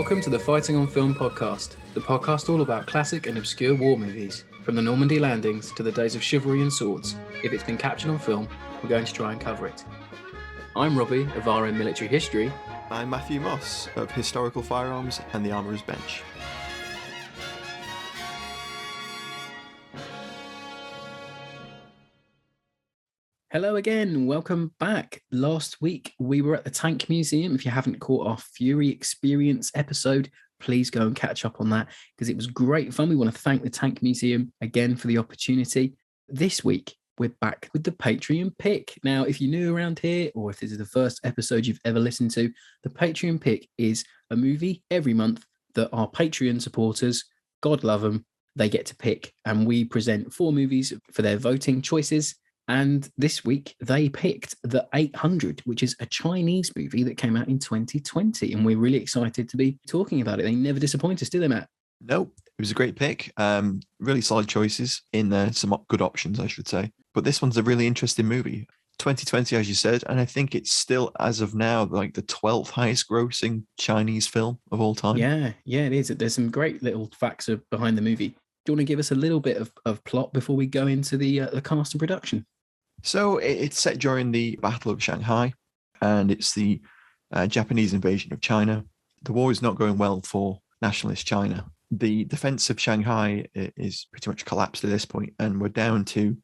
Welcome to the Fighting on Film podcast, the podcast all about classic and obscure war movies, from the Normandy landings to the days of chivalry and swords. If it's been captured on film, we're going to try and cover it. I'm Robbie of RM Military History. I'm Matthew Moss of Historical Firearms and the Armourer's Bench. Hello again, welcome back. Last week we were at the Tank Museum. If you haven't caught our Fury Experience episode, please go and catch up on that because it was great fun. We want to thank the Tank Museum again for the opportunity. This week we're back with the Patreon pick. Now, if you're new around here or if this is the first episode you've ever listened to, the Patreon pick is a movie every month that our Patreon supporters, God love them, they get to pick, and we present 4 movies for their voting choices. And this week they picked The 800, which is a Chinese movie that came out in 2020. And we're really excited to be talking about it. They never disappoint us, do they, Matt? No, it was a great pick. Really solid choices in there. Some good options, I should say. But this one's a really interesting movie. 2020, as you said, and I think it's still, as of now, like the 12th highest grossing Chinese film of all time. Yeah, it is. There's some great little facts behind the movie. Do you want to give us a little bit of plot before we go into the cast and production? So it's set during the Battle of Shanghai, and it's the Japanese invasion of China. The war is not going well for nationalist China. The defense of Shanghai is pretty much collapsed at this point, and we're down to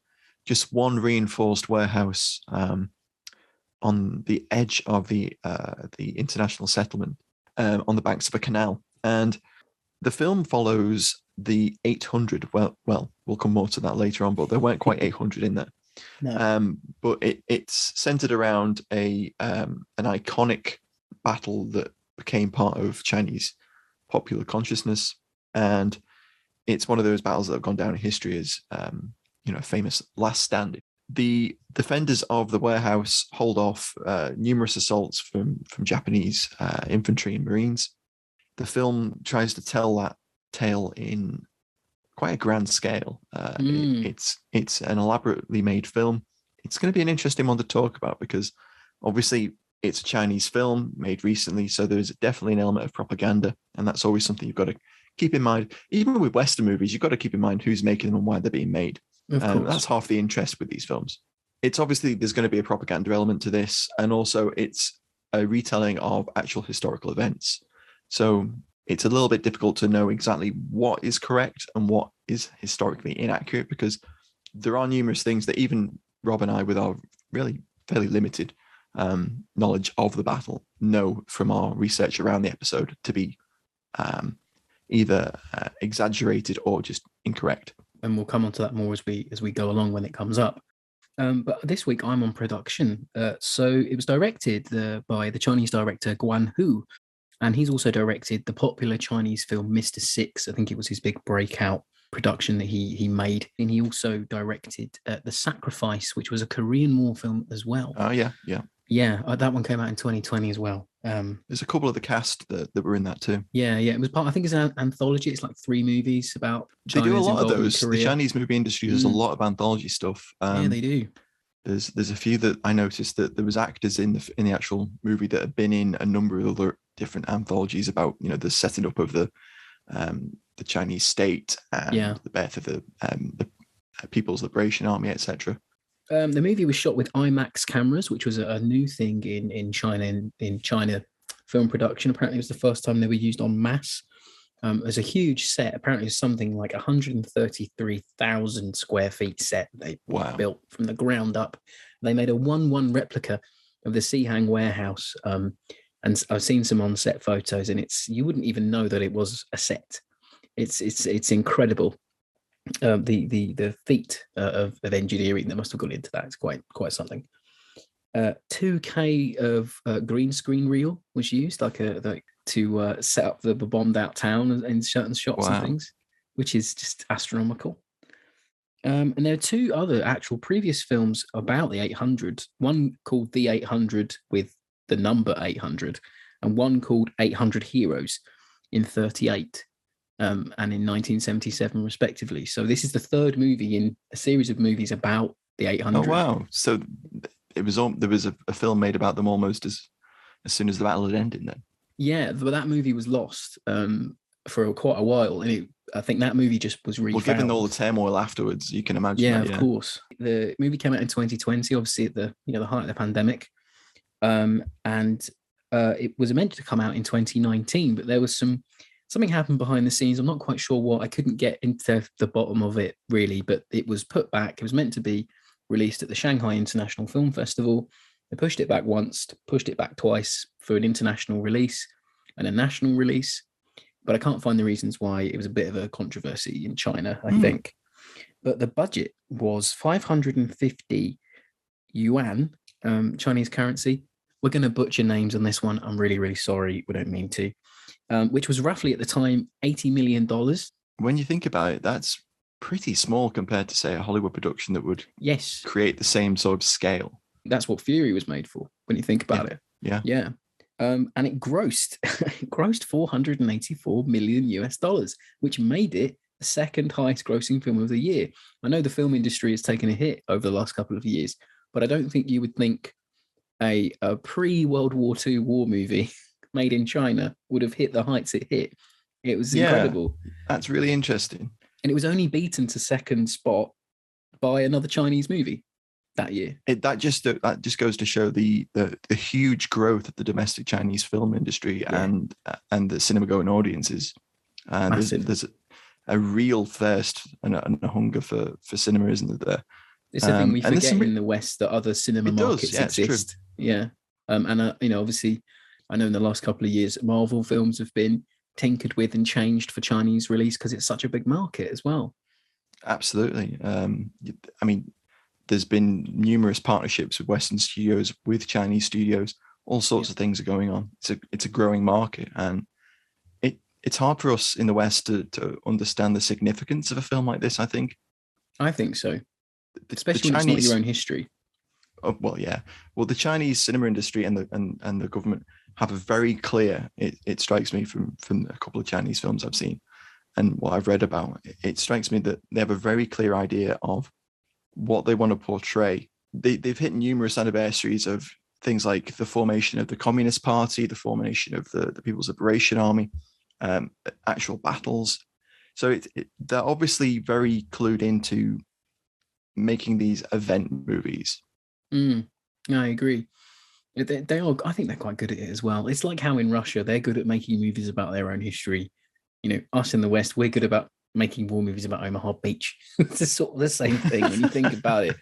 just one reinforced warehouse on the edge of the international settlement on the banks of a canal. And the film follows the 800. Well, we'll come more to that later on, but there weren't quite 800 in there. No. But it's centered around an iconic battle that became part of Chinese popular consciousness, and it's one of those battles that have gone down in history as famous last stand. The defenders of the warehouse hold off numerous assaults from Japanese infantry and Marines. The film tries to tell that tale in quite a grand scale. It's an elaborately made film. It's going to be an interesting one to talk about because obviously it's a Chinese film made recently, so there's definitely an element of propaganda, and that's always something you've got to keep in mind. Even with Western movies, you've got to keep in mind who's making them and why they're being made. That's half the interest with these films. It's obviously there's going to be a propaganda element to this, and also it's a retelling of actual historical events. So it's a little bit difficult to know exactly what is correct and what is historically inaccurate because there are numerous things that even Rob and I, with our really fairly limited knowledge of the battle, know from our research around the episode to be either exaggerated or just incorrect. And we'll come on to that more as we go along when it comes up. But this week I'm on production. So it was directed by the Chinese director Guan Hu. And he's also directed the popular Chinese film Mr. Six. I think it was his big breakout production that he made. And he also directed The Sacrifice, which was a Korean War film as well. Oh, yeah. Yeah, that one came out in 2020 as well. There's a couple of the cast that were in that too. Yeah. It was I think it's an anthology. It's like 3 movies about China's. They do a lot of those. The Chinese movie industry does a lot of anthology stuff. Yeah, they do. There's a few that I noticed that there was actors in the actual movie that have been in a number of other different anthologies about the setting up of the Chinese state and the birth of the People's Liberation Army, etc. The movie was shot with IMAX cameras, which was a new thing in China in China film production. Apparently, it was the first time they were used en masse. There's a huge set. Apparently, it's something like 133,000 square feet set they built from the ground up. They made a 1:1 replica of the Sihang Warehouse, and I've seen some on-set photos, and you wouldn't even know that it was a set. It's incredible. The feat of engineering that must have gone into that is quite something. 2K of green screen reel was used, to set up the bombed out town in certain shots and things, which is just astronomical. And there are 2 other actual previous films about the 800. One called The 800 with the number 800, and one called 800 Heroes in 1938 and in 1977, respectively. So this is the 3rd movie in a series of movies about the 800. Oh wow! So there was a film made about them almost as soon as the battle had ended. Then Yeah, but that movie was lost for quite a while, and I think that movie just was refound. Well, given all the turmoil afterwards, you can imagine. Yeah, that, of course. The movie came out in 2020, obviously at the height of the pandemic, and it was meant to come out in 2019, but there was something happened behind the scenes. I'm not quite sure what. I couldn't get into the bottom of it really, but it was put back. It was meant to be released at the Shanghai International Film Festival. They pushed it back once, pushed it back twice for an international release and a national release, but I can't find the reasons why. It was a bit of a controversy in China, I think. But the budget was 550 yuan, Chinese currency. We're going to butcher names on this one. I'm really, really sorry. We don't mean to. Which was roughly at the time $80 million. When you think about it, that's pretty small compared to, say, a Hollywood production that would create the same sort of scale. That's what Fury was made for, when you think about it. Yeah. And it grossed $484 million US, which made it the second highest grossing film of the year. I know the film industry has taken a hit over the last couple of years, but I don't think you would think a pre-World War II war movie made in China would have hit the heights it hit. It was incredible. That's really interesting. And it was only beaten to second spot by another Chinese movie that year. That just goes to show the huge growth of the domestic Chinese film industry and the cinema going audiences. And there's a real thirst and a hunger for cinema, isn't there? It's a thing we forget in the West, that other cinema markets exist. Yeah. And obviously, I know in the last couple of years, Marvel films have been tinkered with and changed for Chinese release because it's such a big market as well. Absolutely. I mean, there's been numerous partnerships with Western studios, with Chinese studios. All sorts of things are going on. It's a growing market, and it's hard for us in the West to understand the significance of a film like this. I think so, especially when it's not your own history. Oh, well, yeah. Well, the Chinese cinema industry and the government have a very clear. It strikes me from a couple of Chinese films I've seen and what I've read about. It strikes me that they have a very clear idea of what they want to portray. They've hit numerous anniversaries of things like the formation of the Communist Party, the formation of the People's Liberation Army, actual battles. So they're obviously very clued into making these event movies. I agree. They are. I think they're quite good at it as well. It's like how in Russia they're good at making movies about their own history. Us in the West, we're good about making war movies about Omaha Beach. It's sort of the same thing when you think about it.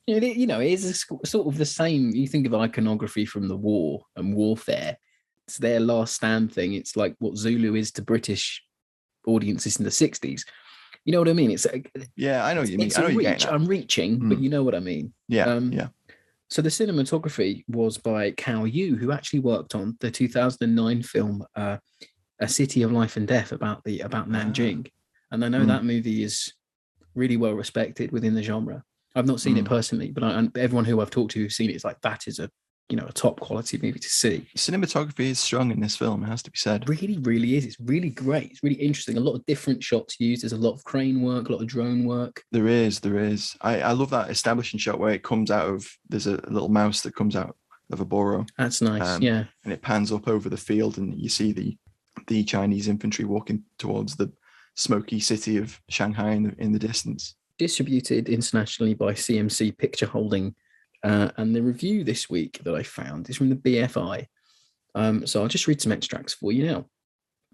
It is sort of the same. You think of iconography from the war and warfare. It's their last stand thing. It's like what Zulu is to British audiences in the 60s. You know what I mean? It's I know what you mean. I'm reaching, but you know what I mean. Yeah. So the cinematography was by Guan Hu, who actually worked on the 2009 film A City of Life and Death about Nanjing. And I know that movie is really well respected within the genre. I've not seen it personally, but everyone who I've talked to who's seen it is like, that is a top quality movie to see. Cinematography is strong in this film, it has to be said. Really, really is. It's really great. It's really interesting. A lot of different shots used. There's a lot of crane work, a lot of drone work. There is. I love that establishing shot where it comes out of, there's a little mouse that comes out of a burrow. That's nice, yeah. And it pans up over the field and you see the Chinese infantry walking towards the smoky city of Shanghai in the distance. Distributed internationally by CMC Picture Holding. And the review this week that I found is from the BFI. So I'll just read some extracts for you now.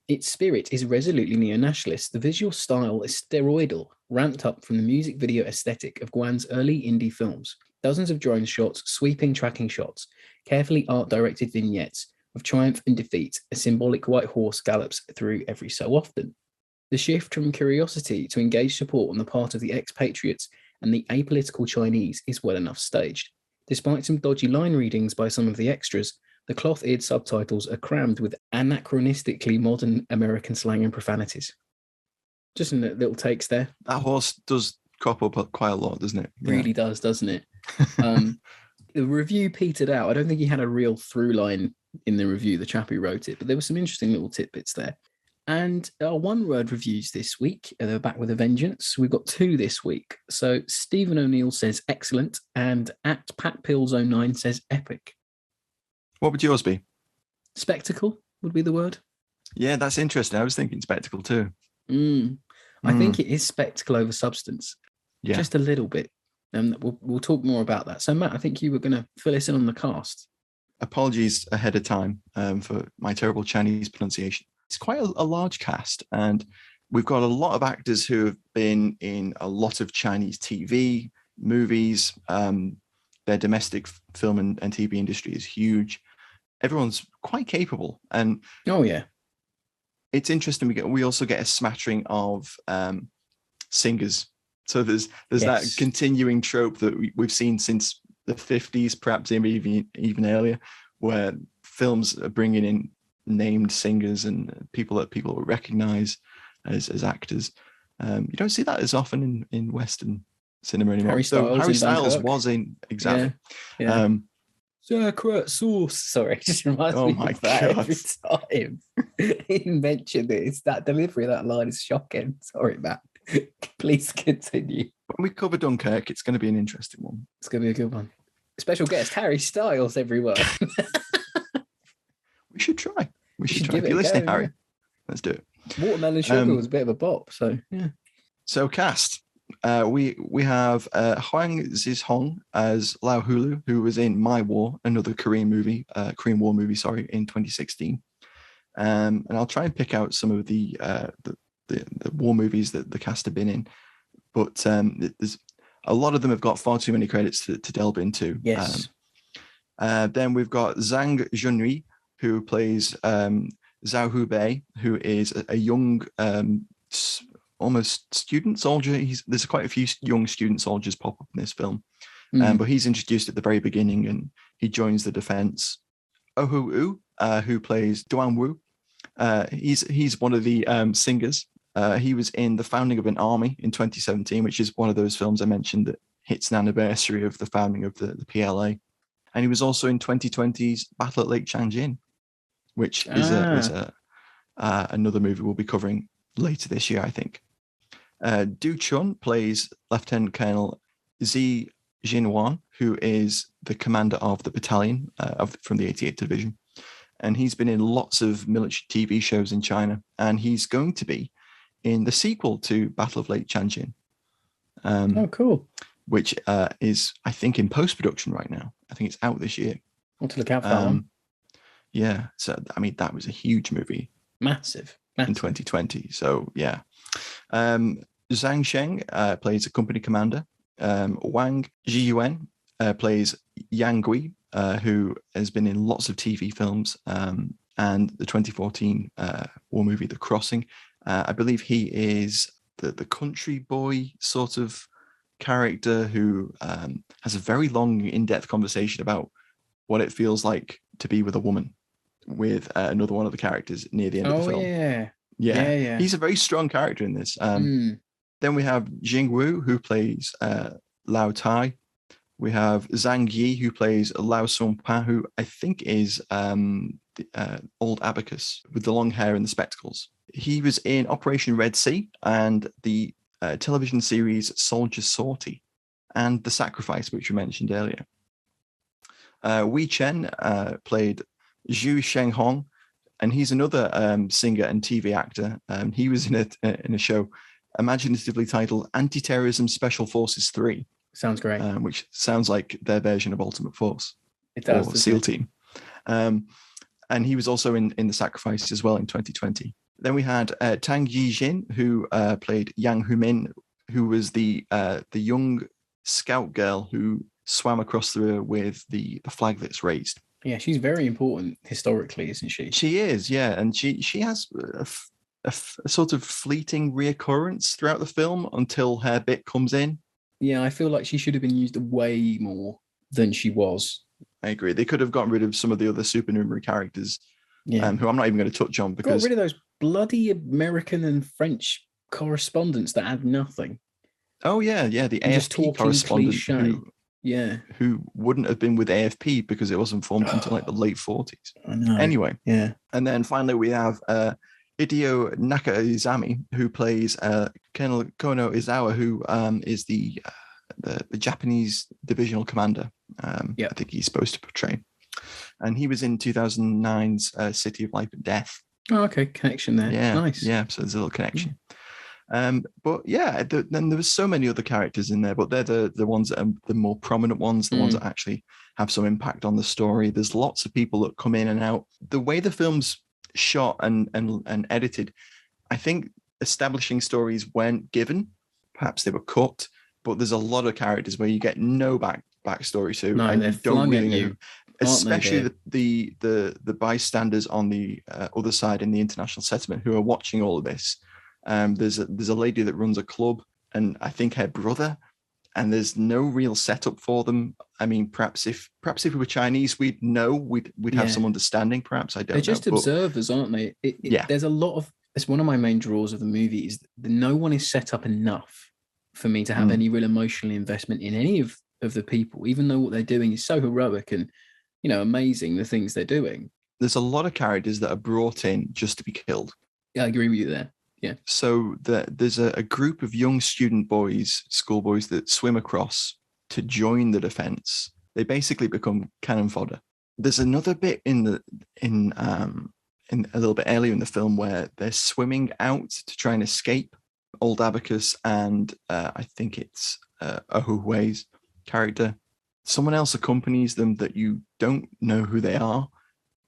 Its spirit is resolutely neo-nationalist. The visual style is steroidal, ramped up from the music video aesthetic of Guan's early indie films. Dozens of drone shots, sweeping tracking shots, carefully art-directed vignettes of triumph and defeat. A symbolic white horse gallops through every so often. The shift from curiosity to engaged support on the part of the expatriates and the apolitical Chinese is well enough staged. Despite some dodgy line readings by some of the extras, the cloth-eared subtitles are crammed with anachronistically modern American slang and profanities. Just in little takes there. That horse does crop up quite a lot, doesn't it? Really does, doesn't it? The review petered out. I don't think he had a real through line in the review, the chap who wrote it, but there were some interesting little tidbits there. And our one-word reviews this week, they're back with a vengeance. We've got two this week. So Stephen O'Neill says excellent, and @PatPills09 says epic. What would yours be? Spectacle. would be the word. Yeah, that's interesting. I was thinking spectacle too. I think it is spectacle over substance, just a little bit. And we'll talk more about that. So, Matt, I think you were going to fill us in on the cast. Apologies ahead of time for my terrible Chinese pronunciation. It's quite a large cast, and we've got a lot of actors who have been in a lot of Chinese TV, movies. Their domestic film and TV industry is huge. Everyone's quite capable, and it's interesting. We also get a smattering of singers. So there's that continuing trope that we've seen since the 50s, perhaps even earlier, where films are bringing in named singers and people that people will recognize as actors. You don't see that as often in Western cinema anymore. Harry Styles was in exactly. Secret sauce. Sorry, it just reminds me of that every time he mentioned it. It's that delivery of that line is shocking. Sorry, Matt. Please continue. When we cover Dunkirk, it's going to be an interesting one. It's going to be a good one. Special guest Harry Styles, everyone. We should try. We should try. If you're listening, Harry, let's do it. Watermelon Sugar was a bit of a bop, so yeah. So cast. We have Huang Zhizhong as Lao Hulu, who was in My War, another Korean War movie, in 2016. And I'll try and pick out some of the war movies that the cast have been in, but there's a lot of them have got far too many credits to delve into. Yes. Then we've got Zhang Yi, who plays Zhao Hubei, who is a young almost student soldier. There's quite a few young student soldiers pop up in this film, but he's introduced at the very beginning and he joins the defense. Oho Ou, who plays Guan Hu, he's one of the singers. He was in The Founding of an Army in 2017, which is one of those films I mentioned that hits an anniversary of the founding of the PLA. And he was also in 2020's Battle at Lake Changjin, which is another movie we'll be covering later this year, I think. Du Chun plays Lieutenant Colonel Zi Jinwan, who is the commander of the battalion from the 88th Division. And he's been in lots of military TV shows in China, and he's going to be in the sequel to Battle of Lake Changjin. Cool. Which is, I think, in post-production right now. I think it's out this year. Want to look out for that one. Yeah. So, I mean, that was a huge movie. Massive. In 2020. So, yeah. Zhang Sheng plays a company commander. Wang Qianyuan plays Yang Gui, who has been in lots of TV films and the 2014 war movie, The Crossing. I believe he is the country boy sort of character who has a very long, in-depth conversation about what it feels like to be with a woman with another one of the characters near the end of the film. Yeah. He's a very strong character in this. Then we have Jing Woo, who plays Lao Tai. We have Zhang Yi, who plays Lao Songpa, who I think is the old Abacus with the long hair and the spectacles. He was in Operation Red Sea and the television series Soldier Sortie and The Sacrifice, which we mentioned earlier. Wei Chen played Zhu Shenghong, and he's another singer and TV actor. He was in a show imaginatively titled Anti-Terrorism Special Forces 3. Sounds great. Which sounds like their version of Ultimate Force. It does. Or SEAL Team. And he was also in The Sacrifice as well in 2020. Then we had Tang Yixin, who played Yang Humin, who was the young scout girl who swam across the river with the flag that's raised. Yeah, she's very important historically, isn't she? She is, yeah. And she has a sort of fleeting reoccurrence throughout the film until her bit comes in. Yeah, I feel like she should have been used way more than she was. I agree. They could have gotten rid of some of the other supernumerary characters, who I'm not even going to touch on because... Got rid of those bloody American and French correspondents that had nothing. Oh, yeah, the AFP correspondent who wouldn't have been with AFP because it wasn't formed until like the late 40s. I know. Anyway. Yeah. And then finally we have Hideo Nakaizami, who plays Colonel Kono Izawa, who is the Japanese divisional commander. I think he's supposed to portray. and he was in 2009's City of Life and Death. Oh, okay, connection there. Yeah, Nice. yeah. So there's a little connection. But yeah, then there was so many other characters in there, but they're the ones that are the more prominent ones, the ones that actually have some impact on the story. There's lots of people that come in and out. The way the film's shot and edited, I think establishing stories weren't given. Perhaps they were cut, but there's a lot of characters where you get no backstory to, No, and they're you don't flung really at you, know. Especially they, the bystanders on the other side in the international settlement who are watching all of this. There's a lady that runs a club, and I think her brother, and there's no real setup for them. I mean, perhaps if we were Chinese, we'd know, we'd have some understanding. Perhaps I don't know. They're just observers, aren't they? Yeah. There's a lot of. It's one of my main draws of the movie is that no one is set up enough for me to have any real emotional investment in any of the people, even though what they're doing is so heroic and, amazing, the things they're doing. There's a lot of characters that are brought in just to be killed. Yeah, I agree with you there. Yeah. So there's a group of young student boys, schoolboys, that swim across to join the defense. They basically become cannon fodder. There's another bit in a little bit earlier in the film where they're swimming out to try and escape. Old Abacus and I think it's Oho Ou's character. Someone else accompanies them that you don't know who they are,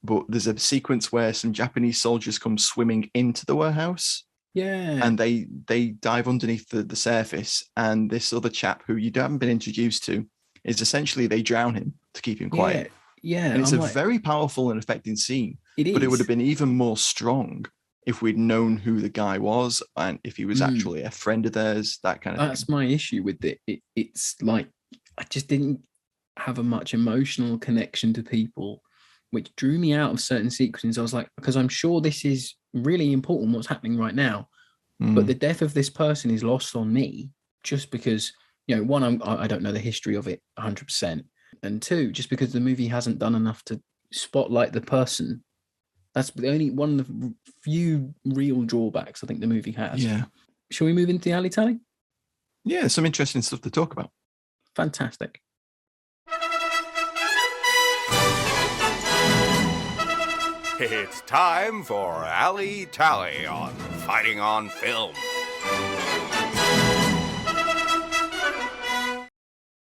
but there's a sequence where some Japanese soldiers come swimming into the warehouse. Yeah. And they dive underneath the surface, and this other chap who you haven't been introduced to is essentially they drown him to keep him quiet. Yeah. And it's a very powerful and affecting scene. It is. But it would have been even more strong if we'd known who the guy was and if he was actually a friend of theirs, that kind of thing. That's my issue with it. It's like I just didn't have a much emotional connection to people, which drew me out of certain sequences. I was like, because I'm sure this is really important what's happening right now, but the death of this person is lost on me just because, one, I don't know the history of it 100%, and two, just because the movie hasn't done enough to spotlight the person. That's the only one of the few real drawbacks I think the movie has. Yeah. Shall we move into the alley tally? Yeah, some interesting stuff to talk about. Fantastic. It's time for Alley Tally on Fighting on Film.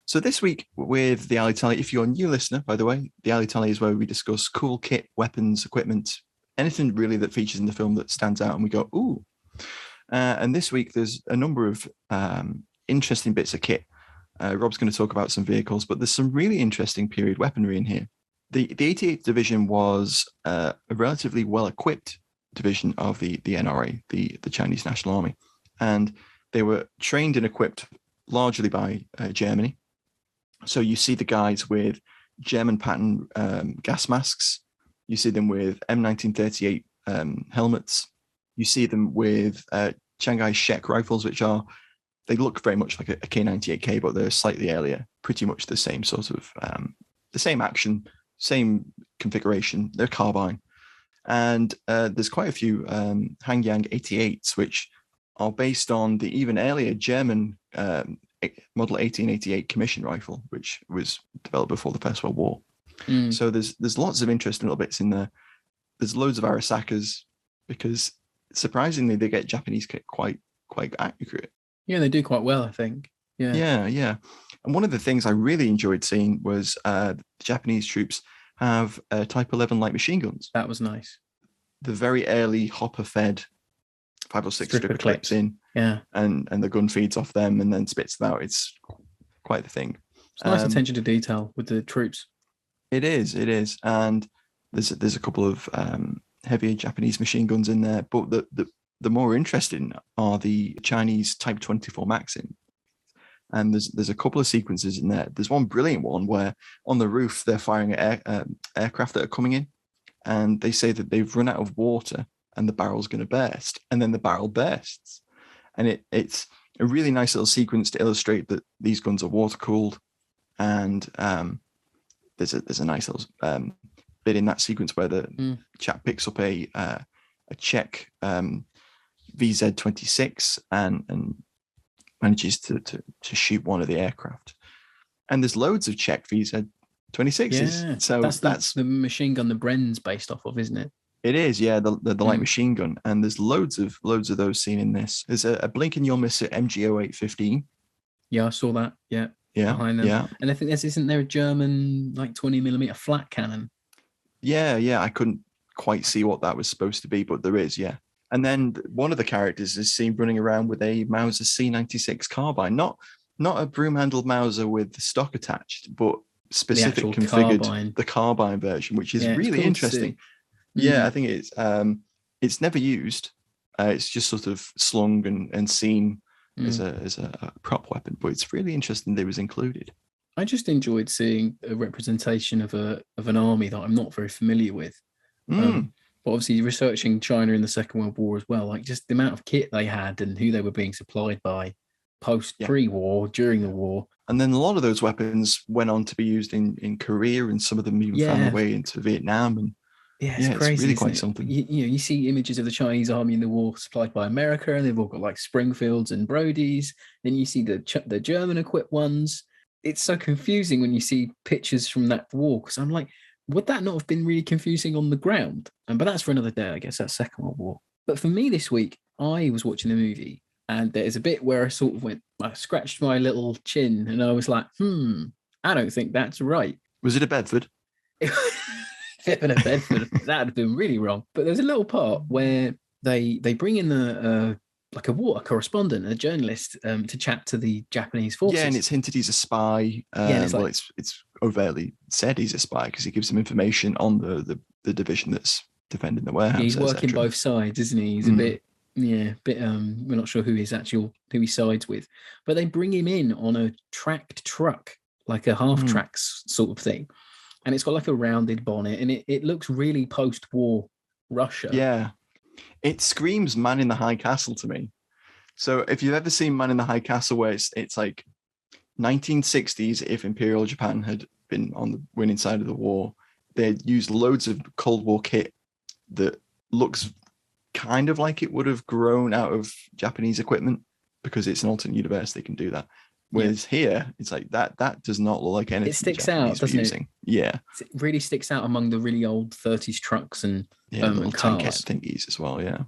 So this week with the Alley Tally, if you're a new listener, by the way, the Alley Tally is where we discuss cool kit, weapons, equipment, anything really that features in the film that stands out and we go, ooh. And this week there's a number of interesting bits of kit. Rob's going to talk about some vehicles, but there's some really interesting period weaponry in here. The 88th Division was a relatively well-equipped division of the NRA, the Chinese National Army. And they were trained and equipped largely by Germany. So you see the guys with German pattern gas masks. You see them with M1938 helmets. You see them with Shanghai Shek rifles, they look very much like a K98K, but they're slightly earlier, pretty much the same sort of, the same action, same configuration. They're carbine. And there's quite a few Hangyang 88s, which are based on the even earlier German Model 1888 commission rifle, which was developed before the First World War. So there's lots of interesting little bits in there. There's loads of Arasakas because surprisingly they get Japanese kit quite accurate. Yeah, they do quite well, I think. Yeah. And one of the things I really enjoyed seeing was the Japanese troops have Type 11 light machine guns. That was nice. The very early hopper-fed 5 or 6 stripper clips in. Yeah. And the gun feeds off them and then spits them out. It's quite the thing. It's nice attention to detail with the troops. It is. And there's a couple of heavier Japanese machine guns in there, but the more interesting are the Chinese Type 24 Maxim. And there's a couple of sequences in there. There's one brilliant one where on the roof they're firing at aircraft that are coming in, and they say that they've run out of water and the barrel's going to burst, and then the barrel bursts. And it's a really nice little sequence to illustrate that these guns are water cooled. And there's a nice little bit in that sequence where the chap picks up a Czech VZ-26 and manages to shoot one of the aircraft. And there's loads of Czech 26s. Yeah, So that's the machine gun the Bren's based off of, isn't it? it is, yeah, the light machine gun, and there's loads of those seen in this. There's a blink and you'll miss it MGO 815. Yeah, I saw that. Yeah, Yeah, behind them. yeah, And I think isn't there a German like 20mm flat cannon? yeah. I couldn't quite see what that was supposed to be, but there is, yeah. And then one of the characters is seen running around with a Mauser C96 carbine, not a broom-handled Mauser with the stock attached, but specific configured carbine. the carbine version, which is really interesting. Yeah, I think it's never used. It's just sort of slung and seen as a prop weapon, but it's really interesting that it was included. I just enjoyed seeing a representation of an army that I'm not very familiar with. But obviously researching China in the Second World War as well, like just the amount of kit they had and who they were being supplied by pre-war, during the war. And then a lot of those weapons went on to be used in Korea, and some of them even found their way into Vietnam. And it's crazy. It's really quite something. You see images of the Chinese army in the war supplied by America, and they've all got like Springfields and Brodies. Then you see the German equipped ones. It's so confusing when you see pictures from that war, because I'm like, would that not have been really confusing on the ground? But that's for another day, I guess. That's Second World War. But for me this week, I was watching a movie, and there's a bit where I scratched my little chin, and I was like, I don't think that's right. Was it a Bedford? If in a Bedford, that would have been really wrong. But there's a little part where they bring in a war correspondent, a journalist, to chat to the Japanese forces. Yeah, and it's hinted he's a spy. It's overtly said he's a spy because he gives them information on the division that's defending the warehouse. He's working both sides, isn't he? He's a bit. We're not sure who he sides with, but they bring him in on a tracked truck, like a half tracks sort of thing, and it's got like a rounded bonnet, and it looks really post-war Russia. Yeah, it screams Man in the High Castle to me. So if you've ever seen Man in the High Castle, where it's like 1960s, if Imperial Japan had been on the winning side of the war, they'd used loads of Cold War kit that looks kind of like it would have grown out of Japanese equipment, because it's an alternate universe, they can do that. Whereas here, it's like that does not look like anything. It sticks out, doesn't it? Yeah. It really sticks out among the really old 30s trucks and little cars. tankette thingies as well, yeah.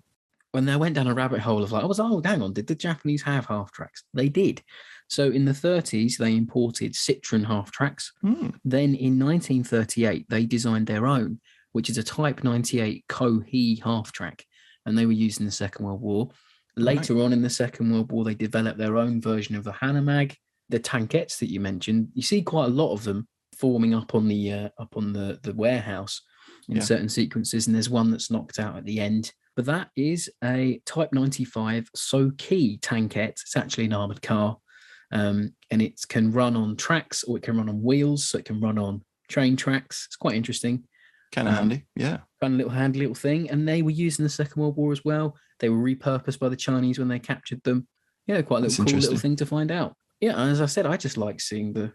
When they went down a rabbit hole of hang on, did the Japanese have half tracks? They did. So in the 30s, they imported Citroen half tracks. Then in 1938, they designed their own, which is a Type 98 Cohe half track, and they were used in the Second World War. Later on in the Second World War, they developed their own version of the Hanomag. The tankettes that you mentioned, you see quite a lot of them forming up on the warehouse in certain sequences, and there's one that's knocked out at the end. But that is a Type 95 Soki tankette. It's actually an armored car, and it can run on tracks, or it can run on wheels, so it can run on train tracks. It's quite interesting. Kind of handy, yeah. Kind of handy little thing. And they were used in the Second World War as well. They were repurposed by the Chinese when they captured them. Yeah, quite a cool little thing to find out. Yeah, and as I said, I just like seeing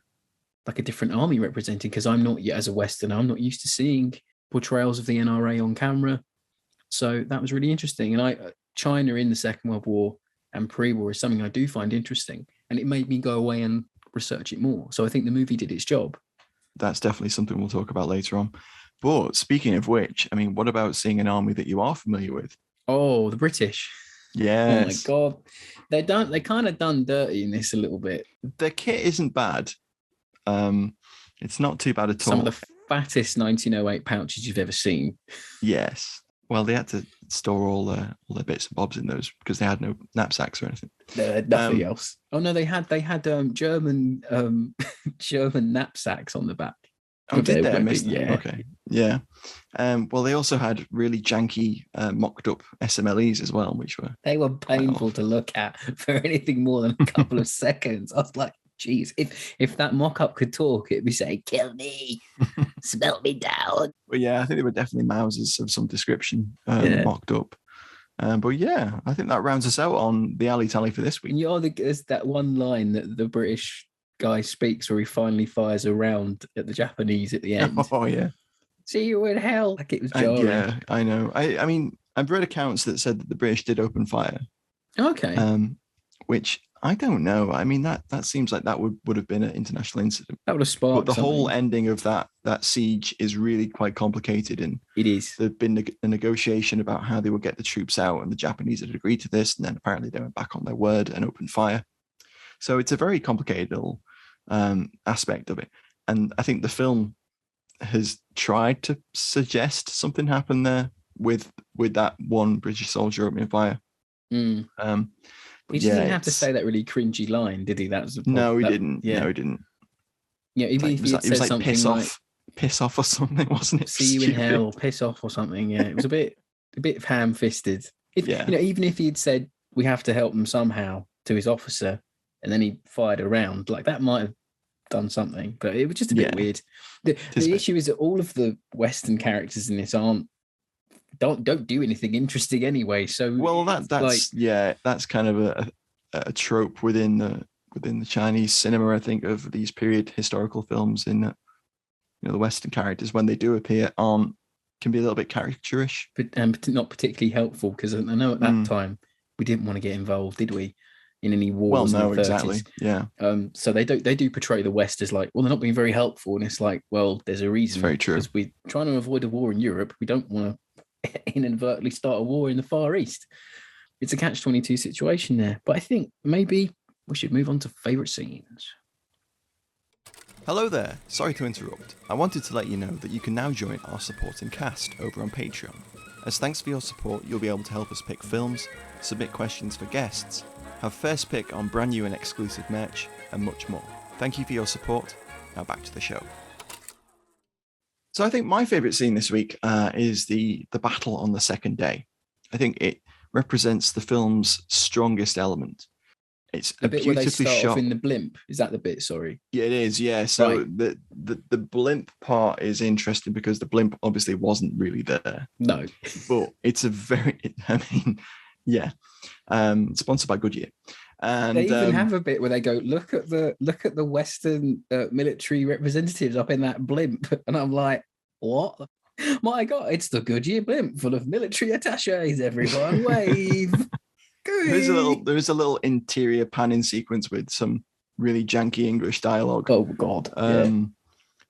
a different army represented, because I'm not yet, as a Westerner, I'm not used to seeing portrayals of the NRA on camera. So that was really interesting. And China in the Second World War and pre-war is something I do find interesting. And it made me go away and research it more. So I think the movie did its job. That's definitely something we'll talk about later on. But speaking of which, I mean, what about seeing an army that you are familiar with? Oh, the British. Yes. Oh my God. They kind of done dirty in this a little bit. The kit isn't bad. It's not too bad at all. Some of the fattest 1908 pouches you've ever seen. Yes. Well, they had to store all their bits and bobs in those because they had no knapsacks or anything. They had nothing else. Oh no, they had German German knapsacks on the back. Oh, did they? I missed them. Yeah. Okay. Yeah. Well, they also had really janky mocked up SMLEs as well, which they were painful to look at for anything more than a couple of seconds. I was like, geez, if that mock-up could talk, it'd be saying, kill me, smelt me down. Well, yeah, I think they were definitely Mausers of some description mocked up. But yeah, I think that rounds us out on the alley tally for this week. There's that one line that the British guy speaks where he finally fires a round at the Japanese at the end. Oh, yeah. See you in hell. Like it was jarring. Yeah, I know. I mean, I've read accounts that said that the British did open fire. Okay. Which I don't know. I mean, that seems like that would have been an international incident. That would have But sparked the something. whole ending of that siege is really quite complicated, and It is. there'd been a negotiation about how they would get the troops out, and the Japanese had agreed to this, and then apparently they went back on their word and opened fire. So it's a very complicated little aspect of it, and I think the film has tried to suggest something happened there with that one British soldier opening fire. Mm. He just didn't have to say that really cringy line, did he? That was the problem. No, he didn't. Yeah. No, he didn't. Yeah, even if he had said something piss off or something, wasn't it? See you in hell, piss off or something. Yeah, it was a bit ham-fisted. Even if he'd said we have to help them somehow to his officer, and then he fired a round, like that might have done something, but it was just a bit weird. The issue is that all of the Western characters in this don't do anything interesting anyway. So that's kind of a trope within the Chinese cinema, I think, of these period historical films. In that, the Western characters, when they do appear, can be a little bit caricaturish, but not particularly helpful, because I know at that time we didn't want to get involved, did we, in any wars in the 30s? Exactly. Yeah. So they do portray the West as like, well, they're not being very helpful, and it's like, well, there's a reason. It's very true. Because we're trying to avoid a war in Europe. We don't want to inadvertently start a war in the Far East. It's a catch-22 situation there. But I think maybe we should move on to favourite scenes. Hello there, sorry to interrupt. I wanted to let you know that you can now join our supporting cast over on Patreon. As thanks for your support, you'll be able to help us pick films, submit questions for guests, have first pick on brand new and exclusive merch, and much more. Thank you for your support. Now back to the show. So I think my favourite scene this week is the battle on the second day. I think it represents the film's strongest element. It's the bit where they start shot off in the blimp. Is that the bit? Sorry. Yeah, it is. Yeah. So right. the blimp part is interesting because the blimp obviously wasn't really there. No. But it's a very. I mean, yeah. Sponsored by Goodyear. And they even have a bit where they go, look at the Western military representatives up in that blimp, and I'm like, what? My God, it's the Goodyear blimp full of military attaches. Everyone wave. There is a little interior panning sequence with some really janky English dialogue. Oh God!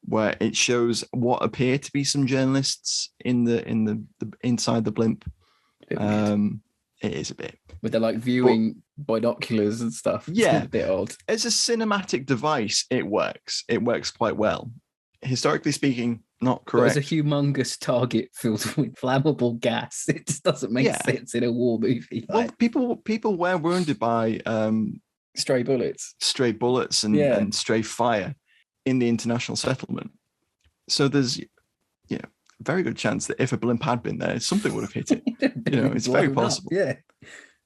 Where it shows what appear to be some journalists in the inside the blimp. It is a bit with the viewing binoculars and stuff. Yeah, it's a bit odd. As a cinematic device, it works. It works quite well. Historically speaking, not correct. There's a humongous target filled with flammable gas. It just doesn't make sense in a war movie. Well, people were wounded by stray bullets and stray fire in the international settlement. So there's very good chance that if a blimp had been there, something would have hit it. It's very possible. Yeah.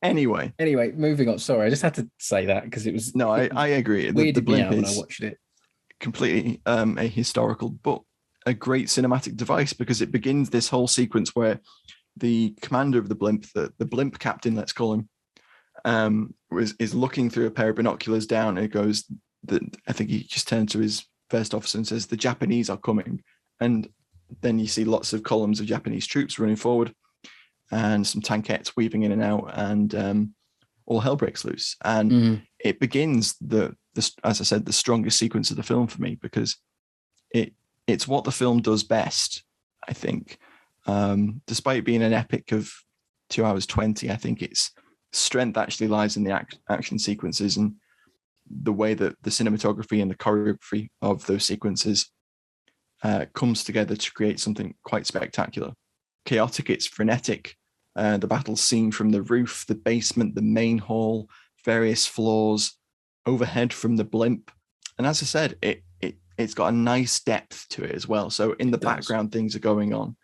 Anyway, moving on. Sorry, I just had to say that because it was. No, I agree. Weirded me out when I watched it. Completely a historical, but a great cinematic device, because it begins this whole sequence where the commander of the blimp, the blimp captain, let's call him, is looking through a pair of binoculars down, and it goes. I think he just turns to his first officer and says, "The Japanese are coming," and then you see lots of columns of Japanese troops running forward, and some tankettes weaving in and out, and all hell breaks loose. And it begins as I said, the strongest sequence of the film for me, because it's what the film does best, I think. Despite being an epic of 2 hours 20, I think its strength actually lies in the action sequences and the way that the cinematography and the choreography of those sequences comes together to create something quite spectacular. Chaotic, it's frenetic. The battle's seen from the roof, the basement, the main hall, various floors, overhead from the blimp. And as I said, it's got a nice depth to it as well. So in the background, things are going on.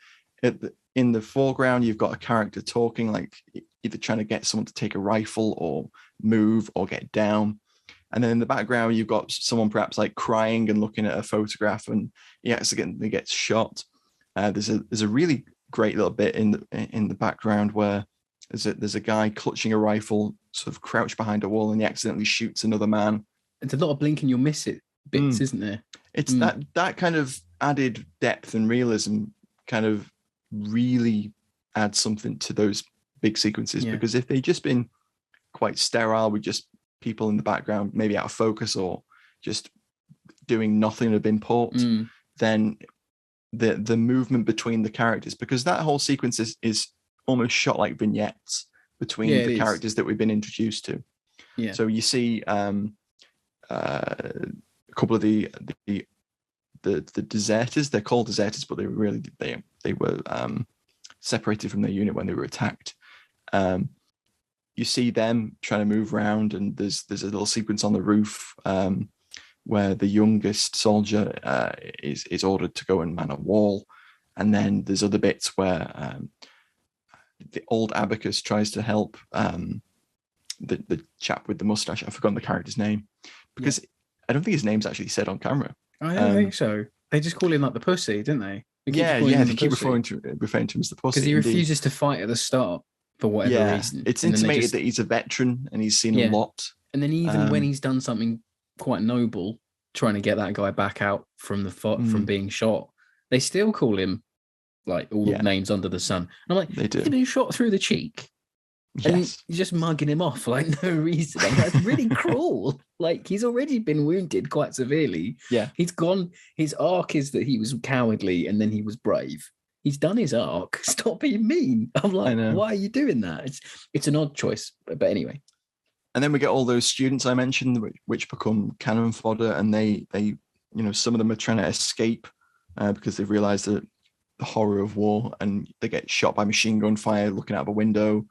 In the foreground, you've got a character talking, like either trying to get someone to take a rifle or move or get down. And then in the background, you've got someone perhaps crying and looking at a photograph, and he accidentally gets shot. There's a really great little bit in the background where there's a guy clutching a rifle, sort of crouched behind a wall, and he accidentally shoots another man. It's a lot of blink and you'll miss it bits, isn't there? It's that kind of added depth and realism kind of really adds something to those big sequences, because if they'd just been quite sterile with just people in the background, maybe out of focus or just doing nothing had been paused, then the movement between the characters, because that whole sequence is almost shot like vignettes between the characters that we've been introduced to. Yeah. So you see a couple of the deserters. They're called deserters, but they were separated from their unit when they were attacked. You see them trying to move around, and there's a little sequence on the roof where the youngest soldier is ordered to go and man a wall, and then there's other bits where the old Abacus tries to help the chap with the mustache. I've forgotten the character's name because I don't think his name's actually said on camera. I don't think so. They just call him like the pussy, didn't they? They keep referring to him as the pussy because he refuses to fight at the start for whatever reason. It's intimated that he's a veteran and he's seen a lot. And then even when he's done something quite noble, trying to get that guy back out from from being shot, they still call him like all the names under the sun. And I'm like, they do. He's been shot through the cheek. Yes. And you're just mugging him off for like no reason. I'm like, that's really cruel. Like, he's already been wounded quite severely. Yeah. He's gone. His arc is that he was cowardly and then he was brave. He's done his arc. Stop being mean. I'm like, why are you doing that? It's an odd choice. But anyway. And then we get all those students I mentioned, which become cannon fodder, and they some of them are trying to escape because they've realized that the horror of war, and they get shot by machine gun fire looking out of a window.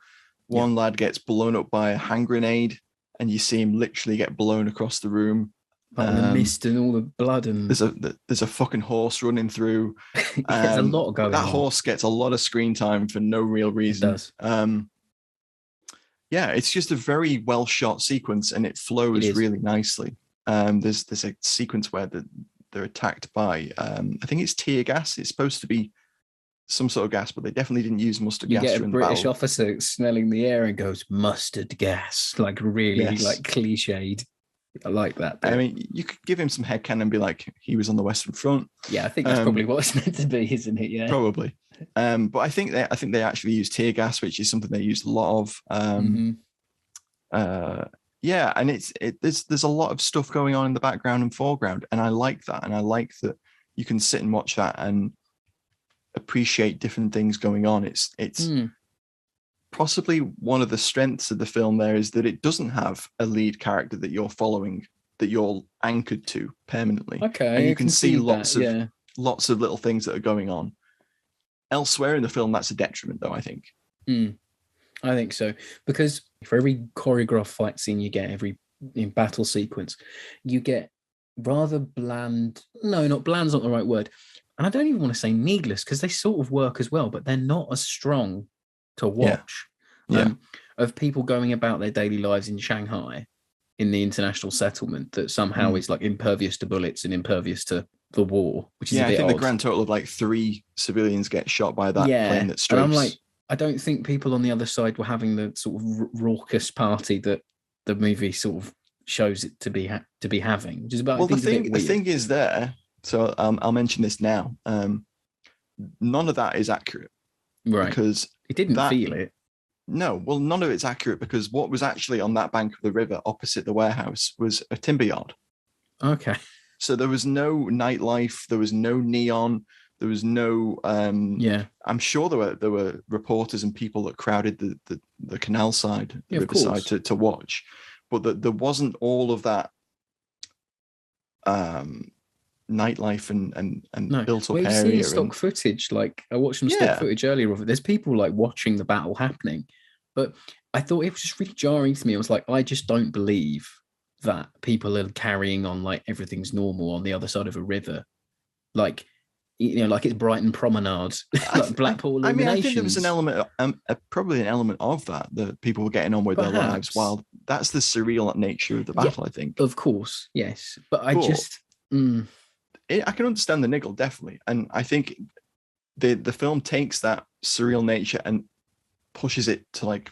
One lad gets blown up by a hand grenade, and you see him literally get blown across the room. The mist and all the blood, and there's a fucking horse running through. There's a lot going on. That horse gets a lot of screen time for no real reason. It does. It's just a very well shot sequence, and it flows really nicely. There's a sequence where they're attacked by I think it's tear gas. It's supposed to be some sort of gas, but they definitely didn't use mustard gas. You get a British officer smelling the air and goes, mustard gas, like really like cliched. I like that bit. I mean, you could give him some headcanon and be like, he was on the Western Front. Yeah, I think that's probably what it's meant to be, isn't it? Yeah, probably. But I think they actually use tear gas, which is something they used a lot of. And there's a lot of stuff going on in the background and foreground, and I like that. And I like that you can sit and watch that and appreciate different things going on. It's possibly one of the strengths of the film there is that it doesn't have a lead character that you're following, that you're anchored to permanently. Okay, and you can see lots of little things that are going on. Elsewhere in the film, that's a detriment, though, I think. I think so, because for every choreographed fight scene you get, every battle sequence, you get rather bland. No, not bland's not the right word. And I don't even want to say needless, because they sort of work as well, but they're not as strong to watch. Of people going about their daily lives in Shanghai, in the international settlement, that somehow is like impervious to bullets and impervious to the war, which is a bit I think odd. the grand total of like 3 civilians get shot by that plane that strikes. And I'm like, I don't think people on the other side were having the sort of raucous party that the movie sort of shows it to be having. Which is about, well, the thing is there. So I'll mention this now. None of that is accurate, right? Because it didn't feel it. No, well, none of it's accurate, because what was actually on that bank of the river opposite the warehouse was a timber yard. Okay. So there was no nightlife. There was no neon. There was no. I'm sure there were reporters and people that crowded the canal side, the riverside to watch, but there wasn't all of that. Nightlife and built up area. We've seen stock footage. Like, I watched some stock footage earlier of it. There's people like watching the battle happening, but I thought it was just really jarring to me. I was like, I just don't believe that people are carrying on like everything's normal on the other side of a river, like like it's Brighton Promenade, like Blackpool Illuminations. I think there was an element, probably an element of that people were getting on with their lives. While that's the surreal nature of the battle, I think. Of course, yes, but I can understand the niggle, definitely, and I think the film takes that surreal nature and pushes it to like,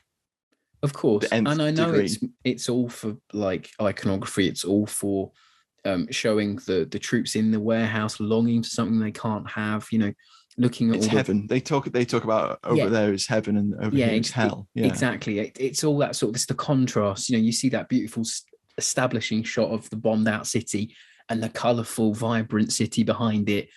of course, the nth and I know degree. it's all for like iconography, it's all for showing the troops in the warehouse longing for something they can't have, looking at it's all heaven. They talk about over there is heaven and over here is hell. Exactly. It's all that sort of, it's the contrast. You see that beautiful establishing shot of the bombed out city and the colorful, vibrant city behind it.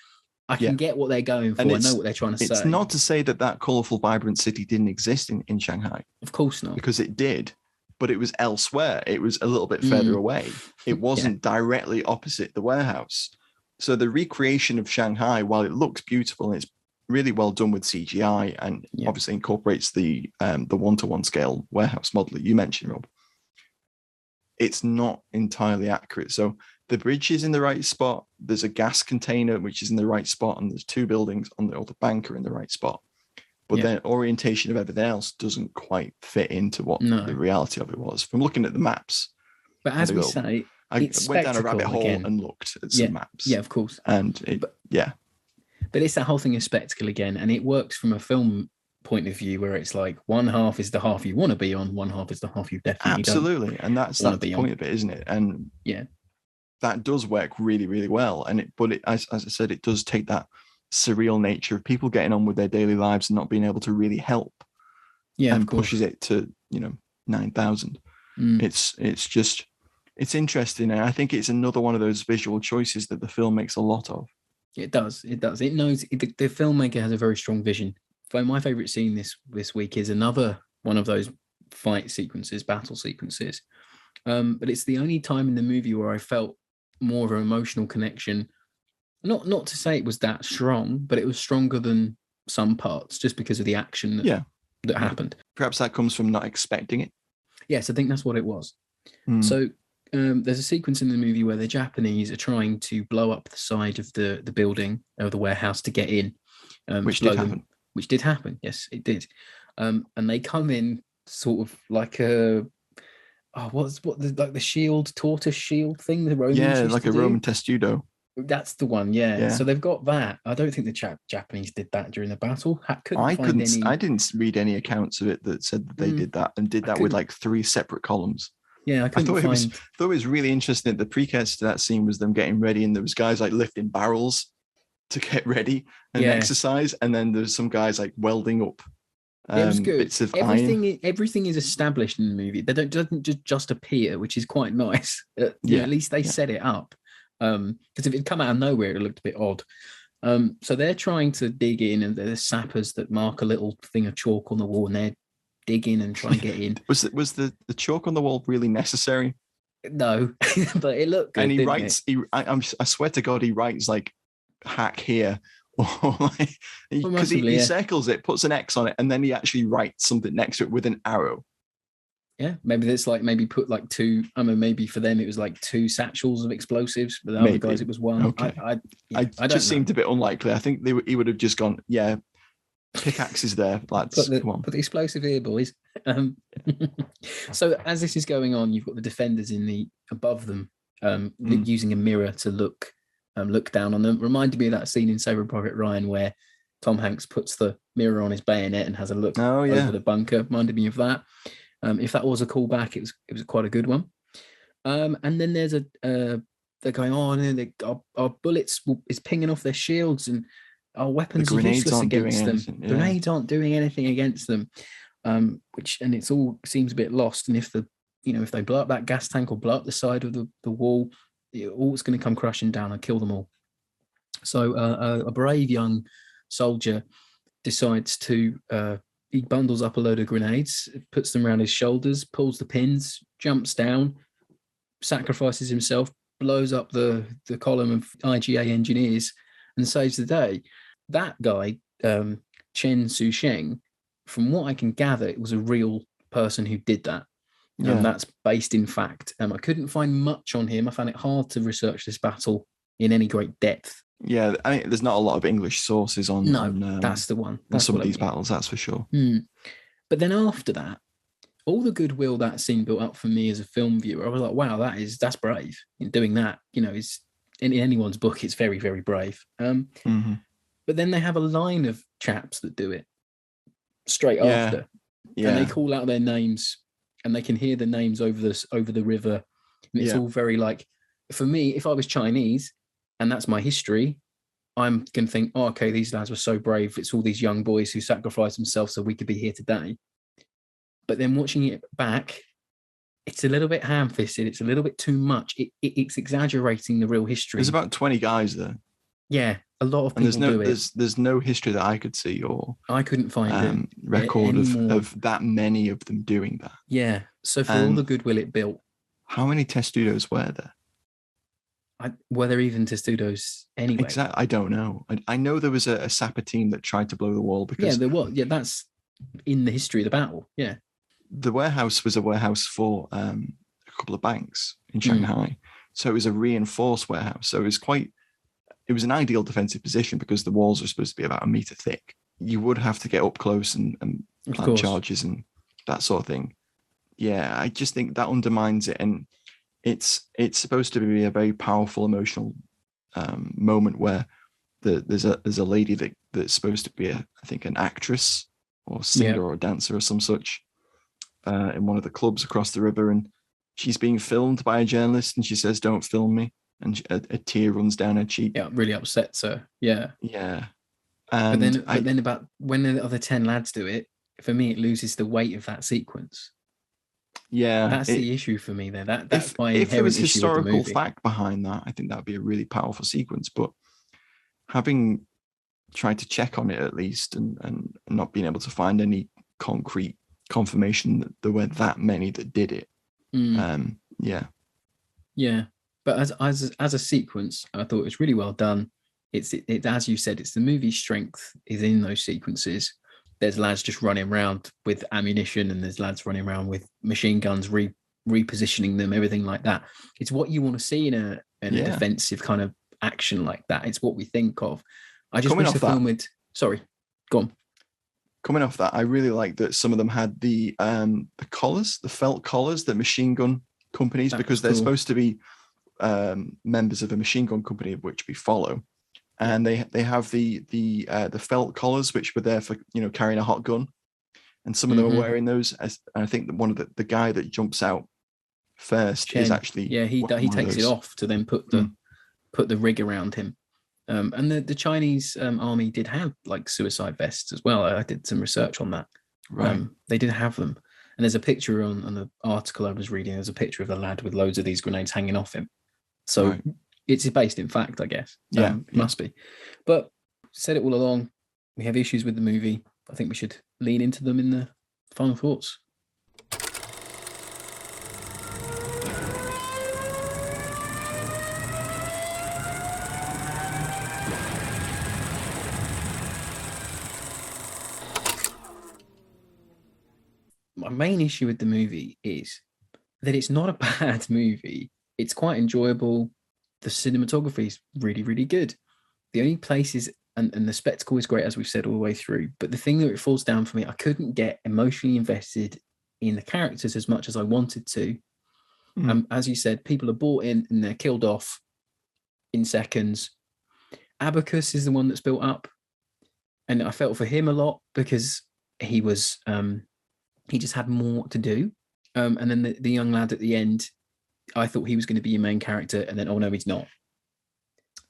I can get what they're going for. I know what they're trying to say. It's not to say that colorful, vibrant city didn't exist in Shanghai. Of course not. Because it did, but it was elsewhere. It was a little bit further away. It wasn't directly opposite the warehouse. So the recreation of Shanghai, while it looks beautiful and it's really well done with CGI and obviously incorporates the one-to-one scale warehouse model that you mentioned, Rob, it's not entirely accurate. So the bridge is in the right spot. There's a gas container which is in the right spot, and there's two buildings on the bank are in the right spot. But then orientation of everything else doesn't quite fit into what the reality of it was. From looking at the maps, but as we say, I went down a rabbit hole and looked at some maps. Yeah, of course. And but it's that whole thing of spectacle again, and it works from a film point of view where it's like one half is the half you want to be on, one half is the half you definitely absolutely, and that's the point of it, isn't it? And that does work really, really well. And as I said, it does take that surreal nature of people getting on with their daily lives and not being able to really help. And pushes it to 9,000. It's interesting, and I think it's another one of those visual choices that the film makes a lot of. It does. It knows the filmmaker has a very strong vision. My favorite scene this week is another one of those fight sequences, battle sequences. But it's the only time in the movie where I felt more of an emotional connection. Not to say it was that strong, but it was stronger than some parts just because of the action that happened. Perhaps that comes from not expecting it. Yes, I think that's what it was. So there's a sequence in the movie where the Japanese are trying to blow up the side of the building or the warehouse to get in. Which did happen. Which did happen. Yes, it did. And they come in sort of like the shield, tortoise shield thing the Romans used like to a do. Roman testudo. That's the one, yeah. So they've got that. I don't think the Japanese did that during the battle. I didn't read any accounts of it that said that they did that and did that with like 3 separate columns. Yeah, I thought it was really interesting that the precursor to that scene was them getting ready, and there was guys like lifting barrels to get ready and exercise, and then there's some guys like welding up. It was good. Bits of iron. Everything is established in the movie. They doesn't just appear, which is quite nice. At least they set it up. Because if it had come out of nowhere, it looked a bit odd. So they're trying to dig in, and there's sappers that mark a little thing of chalk on the wall, and they're digging and trying to get in. Was the chalk on the wall really necessary? No, but it looked good. And he writes. I swear to God, he writes like hack here, or like because he circles it, puts an X on it, and then he actually writes something next to it with an arrow. Yeah, maybe it's like put like 2. I mean, maybe for them it was like 2 satchels of explosives, but the other guys it was 1. Okay. I just seemed a bit unlikely. I think he would have just gone, pickaxes there, lads. Come on. Put the explosive here, boys. So as this is going on, you've got the defenders above them, using a mirror to look down on them. Reminded me of that scene in Saving Private Ryan where Tom Hanks puts the mirror on his bayonet and has a look over the bunker. Reminded me of that. If that was a callback, it was quite a good one. And then there's they're going on, and our bullets is pinging off their shields, and our weapons are useless against them. Grenades aren't doing anything against them. And it's all seems a bit lost. And if they blow up that gas tank or blow up the side of the wall, it's going to come crashing down and kill them all. So a brave young soldier decides to. He bundles up a load of grenades, puts them around his shoulders, pulls the pins, jumps down, sacrifices himself, blows up the column of IGA engineers, and saves the day. That guy, Chen Su-sheng, from what I can gather, it was a real person who did that. That's based in fact. I couldn't find much on him. I found it hard to research this battle in any great depth. Yeah, I mean, there's not a lot of English sources on. That's the one. That's some of these battles, that's for sure. But then after that, all the goodwill that scene built up for me as a film viewer, I was like, wow, that's brave. Doing that, is in anyone's book, it's very, very brave. But then they have a line of chaps that do it straight after, and they call out their names, and they can hear the names over the river, and it's all very like for me, if I was Chinese and that's my history, I'm going to think, oh, okay, these lads were so brave. It's all these young boys who sacrificed themselves so we could be here today. But then watching it back, it's a little bit ham-fisted. It's a little bit too much. It's exaggerating the real history. There's about 20 guys there. Yeah, a lot of people do it. There's no history that I could see or I couldn't find record of that many of them doing that. Yeah. So for all the goodwill it built. How many testudos were there? Were there even testudos anyway? Exactly. I don't know. I know there was a sapper team that tried to blow the wall because... Yeah, there was. Yeah, that's in the history of the battle. Yeah. The warehouse was a warehouse for a couple of banks in Shanghai. So it was a reinforced warehouse. So it was an ideal defensive position because the walls are supposed to be about a meter thick. You would have to get up close and plant charges and that sort of thing. Yeah, I just think that undermines it. And it's supposed to be a very powerful emotional moment where there's a lady that's supposed to be I think an actress or singer or dancer or some such in one of the clubs across the river, and she's being filmed by a journalist, and she says, "Don't film me," and a tear runs down her cheek. Yeah, it really upsets her. Yeah, yeah. But then about when the other 10 lads do it, for me it loses the weight of that sequence. Yeah, that's the issue for me there. That's my inherent if there was issue historical with the movie. fact behind that, I think that would be a really powerful sequence. But having tried to check on it at least and not being able to find any concrete confirmation that there were that many that did it. Yeah. But as a sequence, I thought it was really well done. It's as you said, it's the movie's strength is in those sequences. There's lads just running around with ammunition, and there's lads running around with machine guns, repositioning them, everything like that. It's what you want to see in a defensive kind of action like that. It's what we think of. I just wish the film would. Sorry, go on. Coming off that, I really like that some of them had the collars, the felt collars that machine gun companies, because they're supposed to be members of a machine gun company which we follow, and they have the felt collars which were there for carrying a hot gun, and some of them are wearing those. And I think that one of the guy that jumps out first Chen, is actually he takes it off to then put the rig around him. And the Chinese army did have like suicide vests as well. I did some research on that. Right. They did have them. And there's a picture on the article I was reading. There's a picture of the lad with loads of these grenades hanging off him. So it's based in fact, I guess. Must be. But said it all along, we have issues with the movie. I think we should lean into them in the final thoughts. My main issue with the movie is that it's not a bad movie. It's quite enjoyable. The cinematography is really, really good. The only places, and the spectacle is great, as we've said all the way through, but the thing that it falls down for me, I couldn't get emotionally invested in the characters as much as I wanted to. As you said, people are brought in and they're killed off in seconds. Abacus is the one that's built up, and I felt for him a lot because he was... he just had more to do. And then the young lad at the end, I thought he was going to be your main character, and then, oh no, he's not.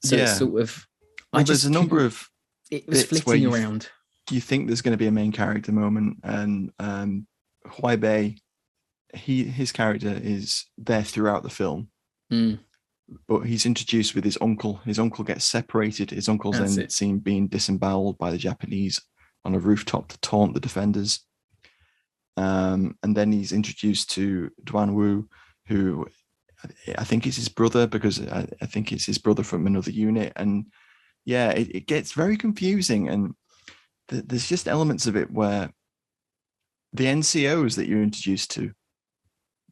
So it's sort of... there's a number of... It was flitting around. You think there's going to be a main character moment, and Huai Bei, his character is there throughout the film. But he's introduced with his uncle. His uncle gets separated. His uncle's then seen being disemboweled by the Japanese on a rooftop to taunt the defenders. And then he's introduced to Guan Hu, who I think is his brother, because I think it's his brother from another unit. And yeah, it gets very confusing. And there's just elements of it where the NCOs that you're introduced to,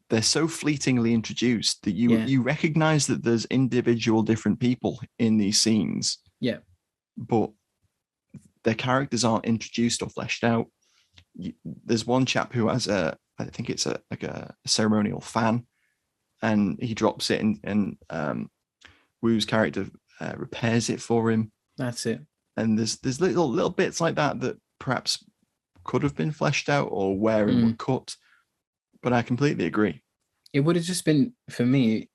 they're so fleetingly introduced that you recognize that there's individual different people in these scenes. Yeah. But their characters aren't introduced or fleshed out. There's one chap who has I think it's a ceremonial fan, and he drops it, and Wu's character repairs it for him. That's it. And there's little bits like that perhaps could have been fleshed out or where it were cut. But I completely agree. It would have just been, for me,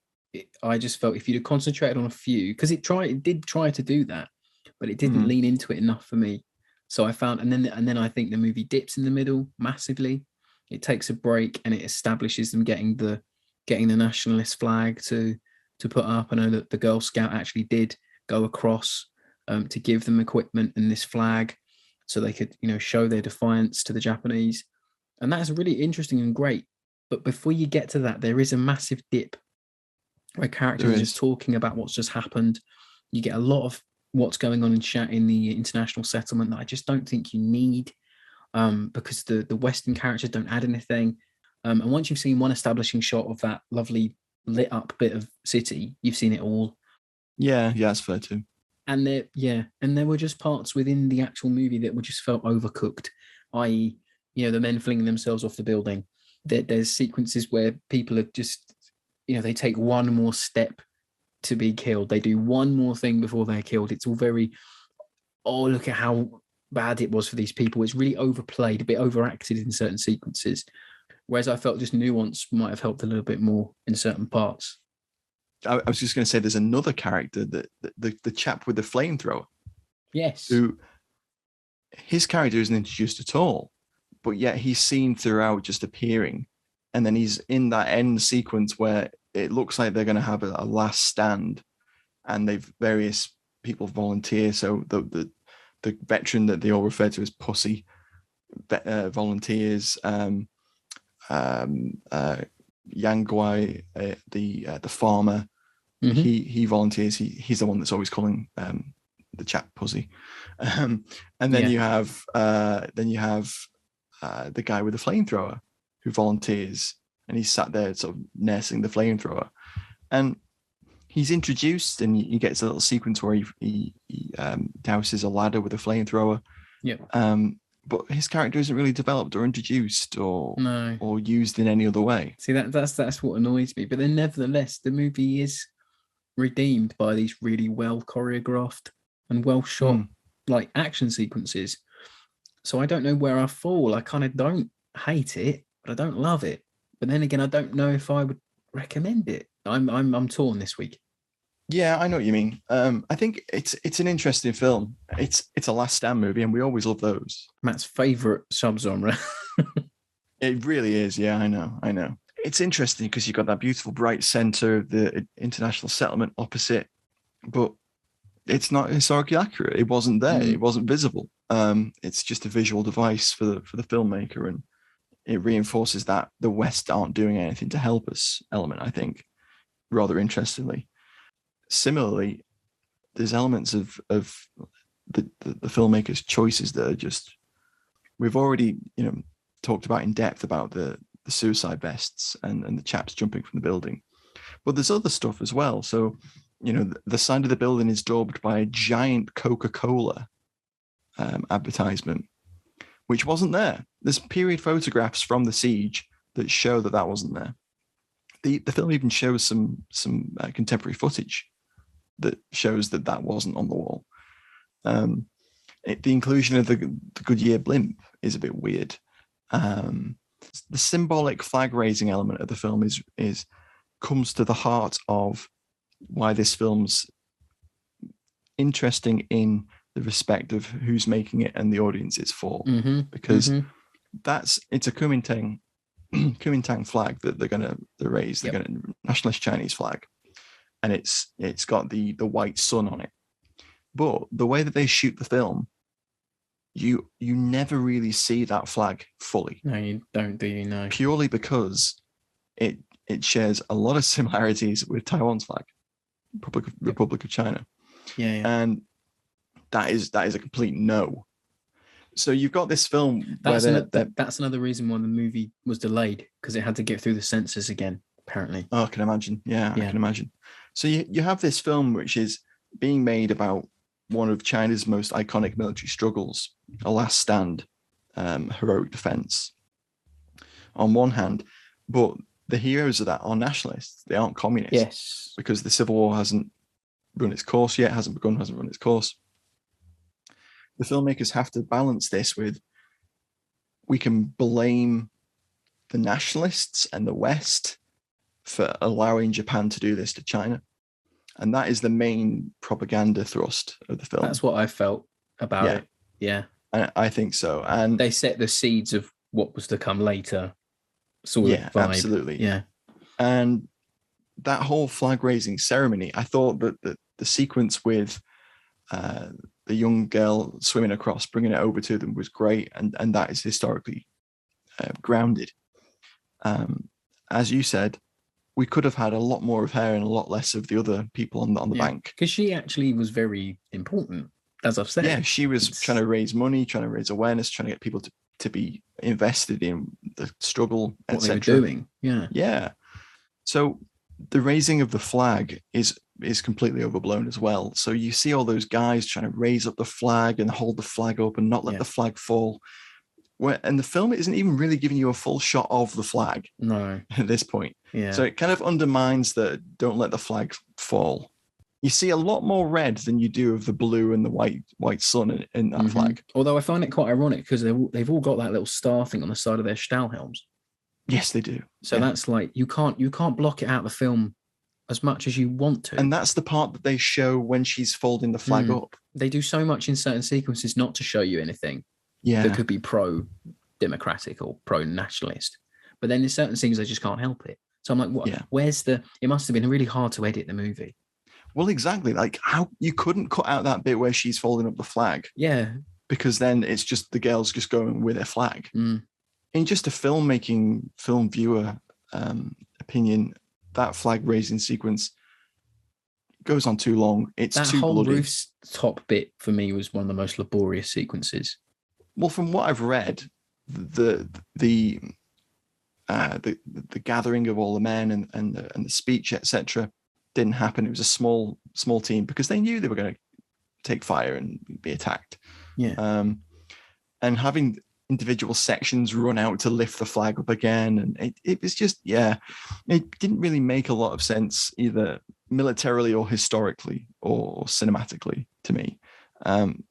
I just felt if you'd have concentrated on a few, because it did try to do that, but it didn't Mm. lean into it enough for me. So I found, and then I think the movie dips in the middle massively. It takes a break and it establishes them getting the nationalist flag to put up. I know that the Girl Scout actually did go across to give them equipment and this flag, so they could show their defiance to the Japanese, and that's really interesting and great. But before you get to that, there is a massive dip where characters There are just is. talking about what's just happened. You get a lot of what's going on in chat in the international settlement that I just don't think you need, because the Western characters don't add anything. And once you've seen one establishing shot of that lovely lit up bit of city, you've seen it all. Yeah, that's fair too. And there were just parts within the actual movie that were just felt overcooked, i.e., the men flinging themselves off the building. There's sequences where people are just, they take one more step to be killed. They do one more thing before they're killed. It's all very, oh, look at how bad it was for these people. It's really overplayed, a bit overacted in certain sequences. Whereas I felt just nuance might have helped a little bit more in certain parts. I was just going to say there's another character, that the chap with the flamethrower. Yes. Who, his character isn't introduced at all, but yet he's seen throughout just appearing. And then he's in that end sequence where it looks like they're going to have a last stand, and various people volunteer. So the veteran that they all refer to as Pussy volunteers. Yang Guai, the farmer, he volunteers. He's the one that's always calling the chap Pussy. And then you have the guy with the flamethrower who volunteers, and he's sat there sort of nursing the flamethrower, and he's introduced, and he gets a little sequence where he douses a ladder with a flamethrower. Yeah. But his character isn't really developed or introduced or used in any other way. See, that's what annoys me. But then nevertheless, the movie is redeemed by these really well choreographed and well shot like action sequences. So I don't know where I fall. I kind of don't hate it, but I don't love it. But then again, I don't know if I would recommend it. I'm torn this week. Yeah, I know what you mean. I think it's an interesting film. It's a last stand movie, and we always love those. Matt's favorite subgenre. It really is. Yeah, I know. It's interesting because you've got that beautiful bright center of the international settlement opposite, but it's not historically accurate. It wasn't there. It wasn't visible. It's just a visual device for the filmmaker, and it reinforces that the West aren't doing anything to help us element, I think, rather interestingly. Similarly, there's elements of the filmmaker's choices that are just, we've already talked about in depth about the suicide vests and the chaps jumping from the building, but there's other stuff as well. So the side of the building is daubed by a giant Coca-Cola advertisement, which wasn't there. There's period photographs from the siege that show that wasn't there. The film even shows some contemporary footage that shows that wasn't on the wall. The inclusion of the Goodyear blimp is a bit weird. The symbolic flag raising element of the film is comes to the heart of why this film's interesting in the respect of who's making it and the audience it's for, because it's a Kuomintang flag that they're going to raise. They're going to nationalist Chinese flag, and it's got the white sun on it. But the way that they shoot the film, you never really see that flag fully. No, you don't, do you? No, purely because it shares a lot of similarities with Taiwan's flag, Republic of China. Yeah. And that is a complete no. So you've got this film. That's another reason why the movie was delayed, because it had to get through the censors again, apparently. Oh, I can imagine. Yeah, I can imagine. So you have this film which is being made about one of China's most iconic military struggles, a last stand, heroic defense, on one hand, but the heroes of that are nationalists. They aren't communists. Yes. Because the Civil War hasn't run its course yet, hasn't run its course. The filmmakers have to balance this with, we can blame the nationalists and the West for allowing Japan to do this to China. And that is the main propaganda thrust of the film. That's what I felt about it. Yeah. I think so. And they set the seeds of what was to come later. Sort of vibe. Absolutely. Yeah. And that whole flag raising ceremony, I thought that the sequence with the young girl swimming across, bringing it over to them was great. And that is historically grounded. As you said, we could have had a lot more of her and a lot less of the other people on the bank. Because she actually was very important, as I've said. Yeah, she was trying to raise money, trying to raise awareness, trying to get people to be invested in the struggle, what they were doing. Yeah. Yeah. So the raising of the flag is completely overblown as well. So you see all those guys trying to raise up the flag and hold the flag up and not let the flag fall. And the film isn't even really giving you a full shot of the flag. No. At this point. Yeah. So it kind of undermines the don't let the flag fall. You see a lot more red than you do of the blue and the white sun in that flag. Although I find it quite ironic because they've all got that little star thing on the side of their Stahl helms. Yes, they do. So that's like you can't block it out of the film as much as you want to. And that's the part that they show when she's folding the flag up. They do so much in certain sequences not to show you anything. Yeah. That could be pro-democratic or pro-nationalist. But then in certain scenes, they just can't help it. So I'm like, what? Yeah. Where's it must have been really hard to edit the movie. Well, exactly. Like how you couldn't cut out that bit where she's folding up the flag. Yeah. Because then it's just the girls just going with their flag. In just a film viewer opinion, that flag raising sequence goes on too long. It's that too whole bloody. Rooftop bit for me was one of the most laborious sequences. Well, from what I've read, the gathering of all the men and the speech, etc., didn't happen. It was a small team because they knew they were going to take fire and be attacked. Yeah. And having individual sections run out to lift the flag up again, and it was just it didn't really make a lot of sense either militarily or historically or cinematically to me. And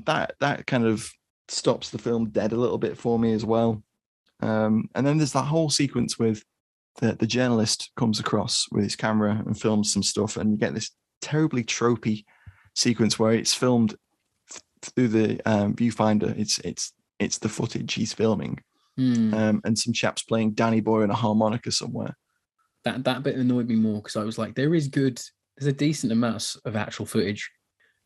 that kind of stops the film dead a little bit for me as well. And then there's that whole sequence with the journalist comes across with his camera and films some stuff, and you get this terribly tropey sequence where it's filmed through the viewfinder. It's the footage he's filming, and some chaps playing Danny Boy on a harmonica somewhere. That bit annoyed me more because I was like, there's a decent amount of actual footage.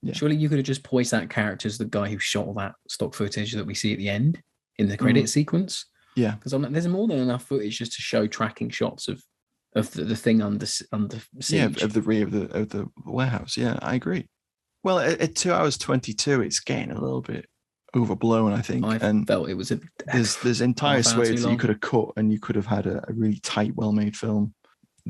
Yeah. Surely you could have just poised that character as the guy who shot all that stock footage that we see at the end in the credit sequence. Yeah, because I'm like, there's more than enough footage just to show tracking shots of the thing under siege. Yeah, of the rear of the warehouse. Yeah, I agree. Well, at 2 hours 22, it's getting a little bit overblown, I think. I felt it was there's entire swathes that you could have cut, and you could have had a really tight, well-made film.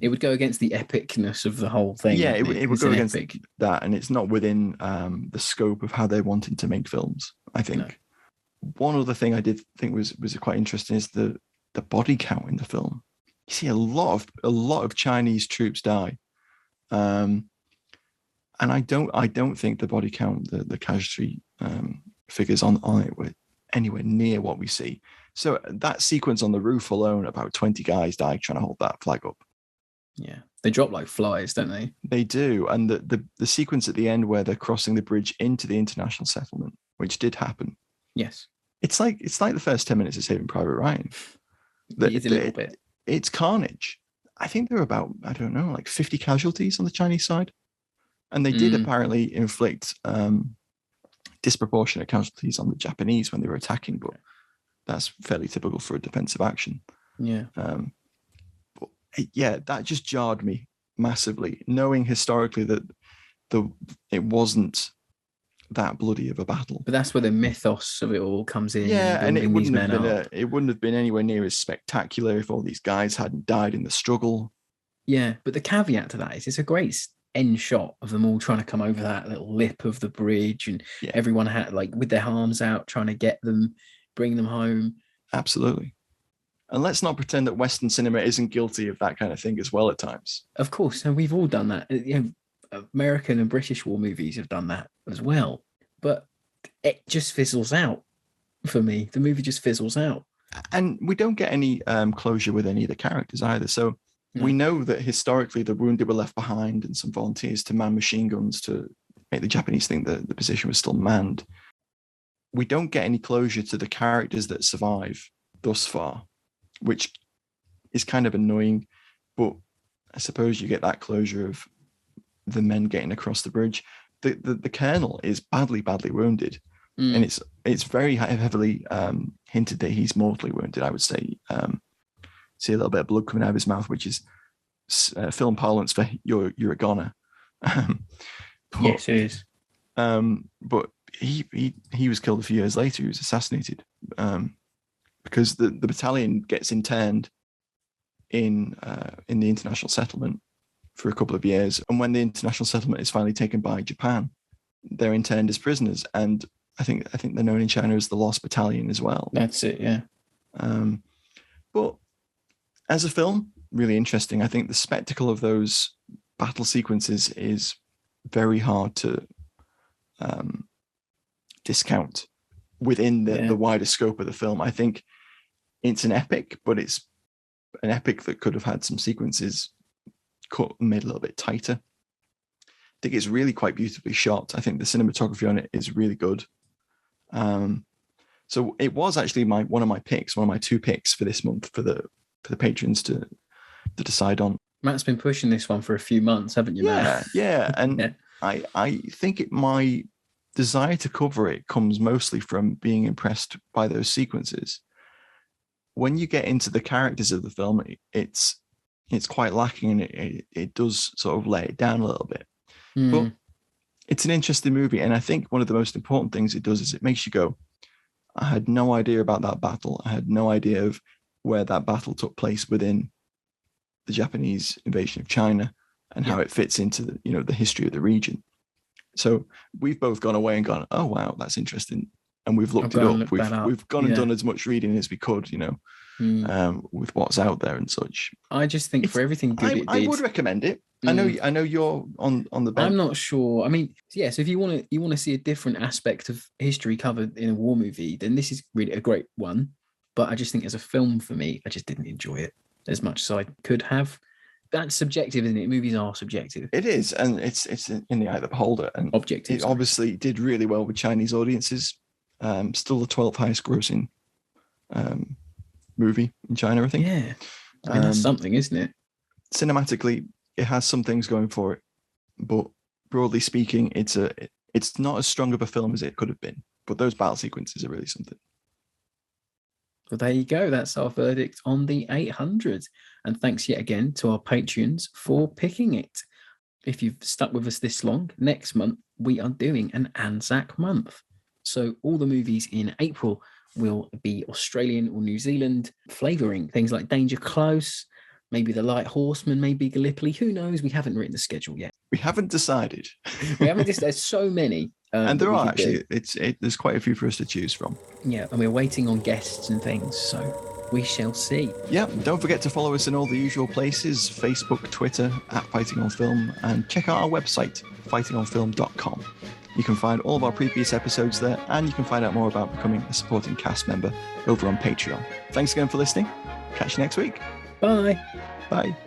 It would go against the epicness of the whole thing. Yeah, it would go against that, and it's not within the scope of how they're wanting to make films, I think. No. One other thing I did think was quite interesting is the body count in the film. You see a lot of Chinese troops die, and I don't think the body count, the casualty figures on it were anywhere near what we see. So that sequence on the roof alone, about 20 guys died trying to hold that flag up. Yeah, they drop like flies, don't they? They do, and the sequence at the end where they're crossing the bridge into the international settlement, which did happen. Yes. It's like the first 10 minutes of Saving Private Ryan. It is a little bit. It's carnage. I think there were about, I don't know, like 50 casualties on the Chinese side. And they did apparently inflict disproportionate casualties on the Japanese when they were attacking, but that's fairly typical for a defensive action. Yeah. But yeah, that just jarred me massively, knowing historically that it wasn't that bloody of a battle. But that's where the mythos of it all comes in. Yeah, and it wouldn't have been anywhere near as spectacular if all these guys hadn't died in the struggle. Yeah, but the caveat to that is it's a great end shot of them all trying to come over that little lip of the bridge, and everyone had like with their arms out trying to get them, bring them home. Absolutely. And let's not pretend that Western cinema isn't guilty of that kind of thing as well at times. Of course, and we've all done that. You know, American and British war movies have done that as well, but it just fizzles out for me. The movie just fizzles out, and we don't get any closure with any of the characters either. So No. We know that historically the wounded were left behind and some volunteers to man machine guns to make the Japanese think that the position was still manned. We don't get any closure to the characters that survive thus far, which is kind of annoying, but I suppose you get that closure of the men getting across the bridge. The colonel is badly wounded, and it's very heavily hinted that he's mortally wounded. I would say, see a little bit of blood coming out of his mouth, which is film parlance for you're a goner. Yes, it is. But he was killed a few years later. He was assassinated because the battalion gets interned in the international settlement for a couple of years, and when the international settlement is finally taken by Japan, they're interned as prisoners, and I think they're known in China as the Lost Battalion as well. That's it, yeah. But as a film, really interesting. I think the spectacle of those battle sequences is very hard to discount within the wider scope of the film. I think it's an epic, but it's an epic that could have had some sequences cut and made a little bit tighter. I think it's really quite beautifully shot. I think the cinematography on it is really good. So it was actually one of my two picks for this month for the patrons to decide on. Matt's been pushing this one for a few months, haven't you, Matt? Yeah. And Yeah. I think my desire to cover it comes mostly from being impressed by those sequences. When you get into the characters of the film, it's quite lacking, and it does sort of lay it down a little bit. But it's an interesting movie, and I think one of the most important things it does is it makes you go, I had no idea about that battle. I had no idea of where that battle took place within the Japanese invasion of China and how it fits into the history of the region. So we've both gone away and gone, oh wow, that's interesting, and we've looked it up. We've gone and done as much reading as we could, with what's out there and such. I just think for everything good I would recommend it. I know you're on the bench. I'm not sure. I mean, yeah. So if you want to see a different aspect of history covered in a war movie, then this is really a great one. But I just think as a film for me, I just didn't enjoy it as much as I could have. That's subjective, isn't it? Movies are subjective. It is, and it's in the eye of the beholder. And objective. It obviously did really well with Chinese audiences. Still the 12th highest grossing movie in China, I think. Yeah, I mean, that's something, isn't it? Cinematically, it has some things going for it, but broadly speaking, it's not as strong of a film as it could have been. But those battle sequences are really something. Well, there you go. That's our verdict on the 800. And thanks yet again to our Patreons for picking it. If you've stuck with us this long, next month we are doing an Anzac month. So all the movies in April will be Australian or New Zealand flavouring. Things like Danger Close, maybe The Light Horseman, maybe Gallipoli. Who knows? We haven't written the schedule yet. We haven't decided. There's so many. And there are actually, there's quite a few for us to choose from. Yeah, and we're waiting on guests and things, so we shall see. Yeah, don't forget to follow us in all the usual places, Facebook, Twitter, @FightingOnFilm, and check out our website, fightingonfilm.com. You can find all of our previous episodes there, and you can find out more about becoming a supporting cast member over on Patreon. Thanks again for listening. Catch you next week. Bye. Bye.